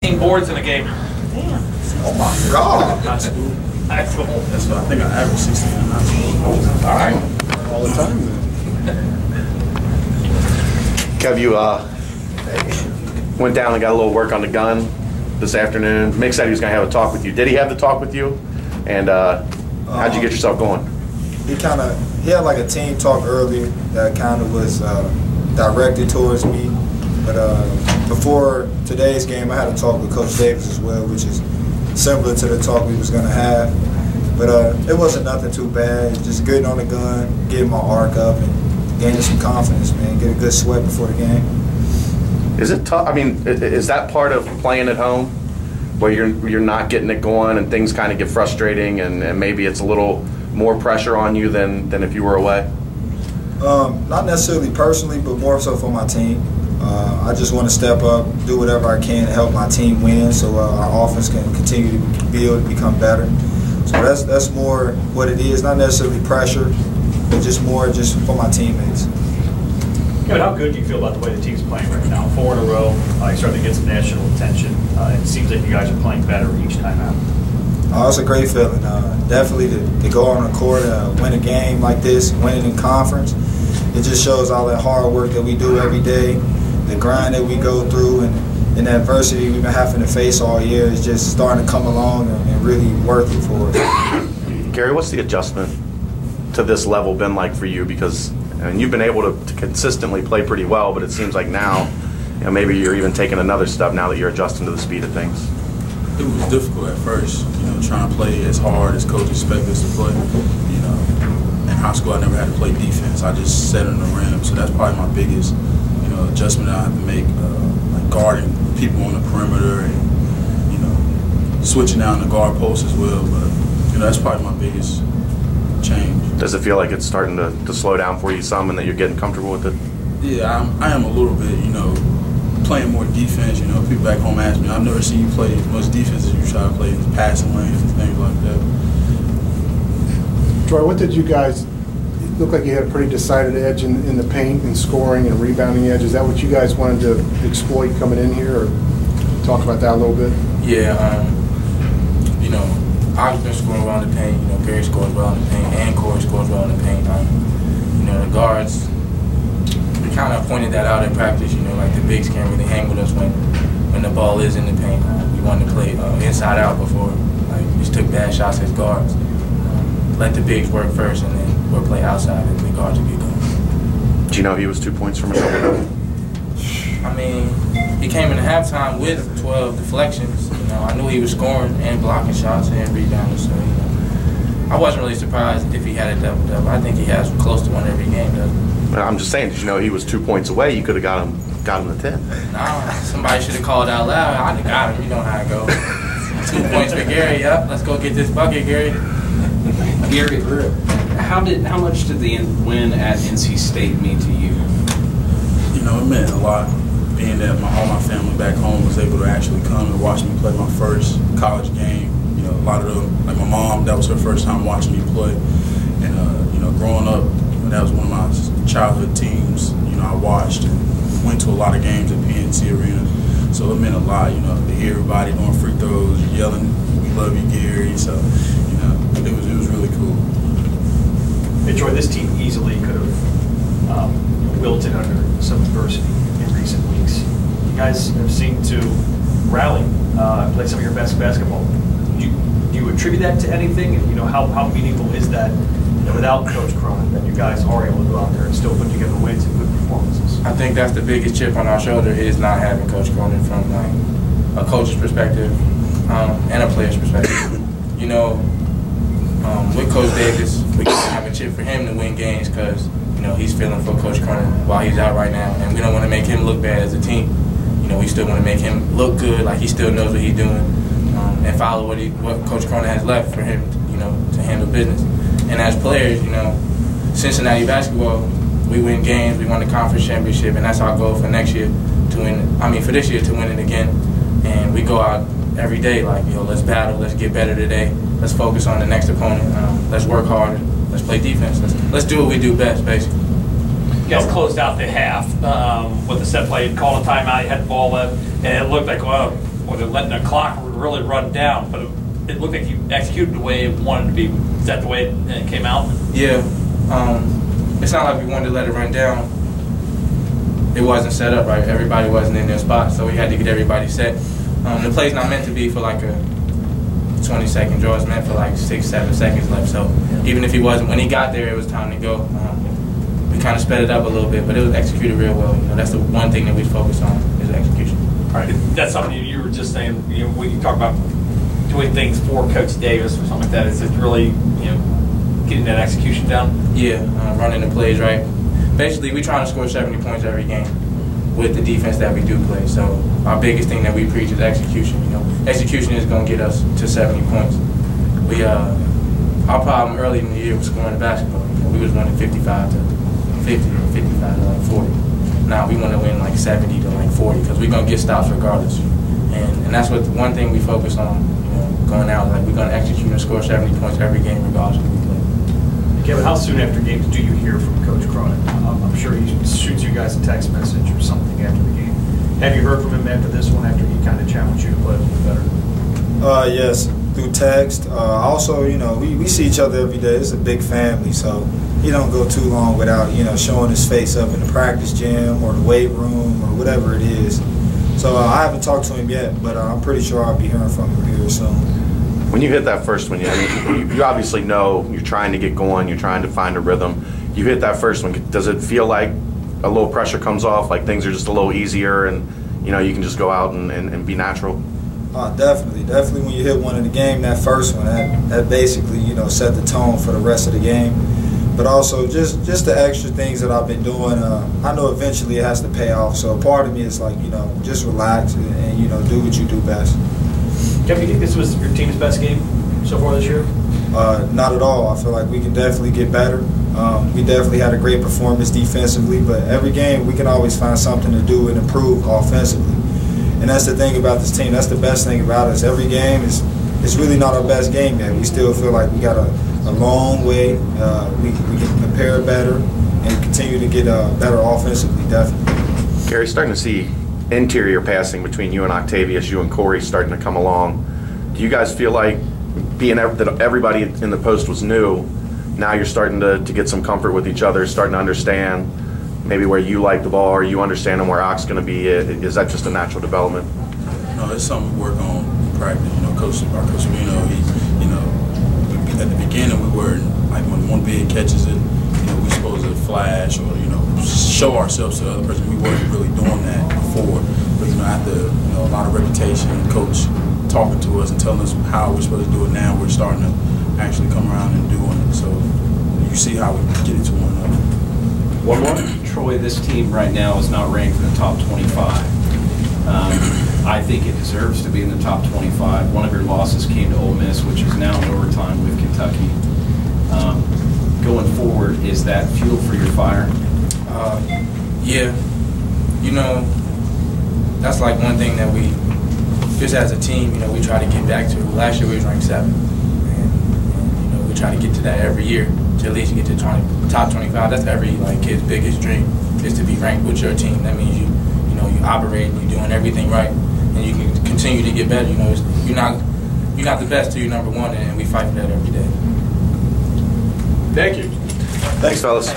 boards in a game. Damn. Oh my God. High school. High school. That's what I think I averaged 16 in high school. All right. All the time then. Kev, you went down and got a little work on the gun this afternoon. Mick said he was going to have a talk with you. Did he have the talk with you? And how'd you get yourself going? He had like a team talk earlier that kind of was directed towards me. But before today's game, I had a talk with Coach Davis as well, which is similar to the talk we was going to have. But it wasn't nothing too bad. Just getting on the gun, getting my arc up, and gaining some confidence, man. Get a good sweat before the game. Is it tough? I mean, is that part of playing at home, where you're not getting it going and things kind of get frustrating, and maybe it's a little more pressure on you than if you were away? Not necessarily personally, but more so for my team. I just want to step up, do whatever I can to help my team win, so our offense can continue to build, become better. So that's more what it is. Not necessarily pressure, but just more just for my teammates. Kevin, how good do you feel about the way the team's playing right now? 4 in a row, you're starting to get some national attention. It seems like you guys are playing better each time out. Oh, it's a great feeling. Definitely to go on the court, win a game like this, win it in conference. It just shows all that hard work that we do every day, the grind that we go through, and the adversity we've been having to face all year is just starting to come along and really working for us. Gary, what's the adjustment to this level been like for you? Because you've been able to consistently play pretty well, but it seems like now, maybe you're even taking another step now that you're adjusting to the speed of things. It was difficult at first, trying to play as hard as coach expected us to play. In high school, I never had to play defense. I just sat on the rim, so that's probably my biggest, adjustment that I have to make, like guarding people on the perimeter and, switching down the guard post as well. But, that's probably my biggest change. Does it feel like it's starting to slow down for you some and that you're getting comfortable with it? Yeah, I am a little bit, playing more defense. People back home ask me, I've never seen you play as much defense as you try to play in passing lanes and things like that. Troy, what did you guys look like? You had a pretty decided edge in the paint and scoring and rebounding edge. Is that what you guys wanted to exploit coming in here, or talk about that a little bit? Yeah, I've been scoring well in the paint. Gary scores well in the paint, and Corey scores well in the paint. The guards, we kind of pointed that out in practice. Like the bigs can't really hang with us when the ball is in the paint. We wanted to play inside out before. Like we just took bad shots as guards. Let the bigs work first, and then we'll play outside, and the guards will get going. Do you know he was 2 points from a shoulder? I mean, he came in the halftime with 12 deflections. I knew he was scoring and blocking shots and rebounding, so I wasn't really surprised if he had a double-double. I think he has close to one every game, doesn't he? I'm just saying, did you know he was 2 points away? You could have got him to 10. Nah, somebody should have called out loud. I'd have got him. You know how it goes. 2 points for Gary. Yep, let's go get this bucket, Gary. Gary, how much did the win at NC State mean to you? It meant a lot. Being that all my family back home was able to actually come and watch me play my first college game. A lot of them, like my mom, that was her first time watching me play. And growing up, that was one of my childhood teams. I watched and went to a lot of games at PNC Arena. So it meant a lot, to hear everybody doing free throws, yelling, "We love you, Gary." So, it was really cool. Hey, Troy, this team easily could have wilted under some adversity in recent weeks. You guys have seemed to rally, play some of your best basketball. Do you attribute that to anything? And how meaningful is that without Coach Cronin, that you guys are able to go out there and still put together wins and good performances? I think that's the biggest chip on our shoulder is not having Coach Cronin from a coach's perspective and a player's perspective. With Coach Davis, we can have a chip for him to win games because he's feeling for Coach Cronin while he's out right now, and we don't want to make him look bad as a team. We still want to make him look good, like he still knows what he's doing, and follow what Coach Cronin has left for him, to handle business. And as players, Cincinnati basketball, we win games, we won the conference championship, and that's our goal for next year to win. For this year to win it again, and we go out every day like, let's battle, let's get better today, let's focus on the next opponent, let's work harder, let's play defense, let's do what we do best, basically. You guys closed out the half with the set play, called a timeout, you had the ball up, and it looked like, well, was it letting the clock really run down, but it looked like you executed the way it wanted to be. Is that the way it came out? Yeah. It's not like we wanted to let it run down. It wasn't set up right. Everybody wasn't in their spot, so we had to get everybody set. The play's not meant to be for like a 20-second draw. It's meant for like 6-7 seconds left. So even if he wasn't, when he got there, it was time to go. We kind of sped it up a little bit, but it was executed real well. You know, that's the one thing that we focus on is execution. All right, that's something you were just saying. You know, when you talk about doing things for Coach Davis or something like that, is it really, you know, getting that execution down? Yeah, running the plays right. Basically, we trying to score 70 points every game with the defense that we do play. So our biggest thing that we preach is execution. You know, execution is going to get us to 70 points. Our problem early in the year was scoring the basketball. You know, we was running 55 to 50 or 55 to like 40. Now we want to win like 70 to like 40 because we're going to get stops regardless. And that's what one thing we focus on. You know, going out like we're going to execute and score 70 points every game regardless of who we play. Kevin, how soon after games do you hear from Coach Cronin? I'm sure he shoots you guys a text message or something after the game. Have you heard from him after this one, after he kind of challenged you to play a little better? Yes, through text. Also, you know, we see each other every day. It's a big family, so he don't go too long without, you know, showing his face up in the practice gym or the weight room or whatever it is. So I haven't talked to him yet, but I'm pretty sure I'll be hearing from him here soon. When you hit that first one, you obviously know you're trying to get going, you're trying to find a rhythm. You hit that first one, does it feel like a little pressure comes off, like things are just a little easier and, you know, you can just go out and be natural? Definitely. Definitely when you hit one in the game, that first one, that basically, you know, set the tone for the rest of the game. But also just the extra things that I've been doing, I know eventually it has to pay off. So part of me is like, you know, just relax and you know, do what you do best. Kevin, you think this was your team's best game so far this year? Not at all. I feel like we can definitely get better. We definitely had a great performance defensively, but every game we can always find something to do and improve offensively. And that's the thing about this team. That's the best thing about us. Every game is really not our best game yet. We still feel like we got a long way. We can prepare better and continue to get better offensively, definitely. Gary, starting to see interior passing between you and Octavius, you and Corey starting to come along. Do you guys feel like that everybody in the post was new, now you're starting to get some comfort with each other, starting to understand maybe where you like the ball or you understand where Oc's going to be? Is that just a natural development? No, it's something we work on in practice. You know, Coach Reno, you know, at the beginning we were like when one big catches it, you know, we're supposed to flash or, you know, show ourselves to the other person. We weren't really doing that before. But, you know, after, you know, a lot of repetition, Coach talking to us and telling us how we're supposed to do it now, we're starting to actually come around and doing it. So you see how we get into one another. One more. Troy, this team right now is not ranked in the top 25. I think it deserves to be in the top 25. One of your losses came to Ole Miss, which is now in overtime with Kentucky. Going forward, is that fuel for your fire? Yeah. You know, that's like one thing that we, just as a team, you know, we try to get back to. Last year we was ranked 7. And you know, we try to get to that every year to at least get to top 25. That's every like kid's biggest dream, is to be ranked with your team. That means you know, you operate, you're doing everything right, and you can continue to get better. You know, you're not the best till you're number 1, and we fight for that every day. Thank you. Thanks, fellas.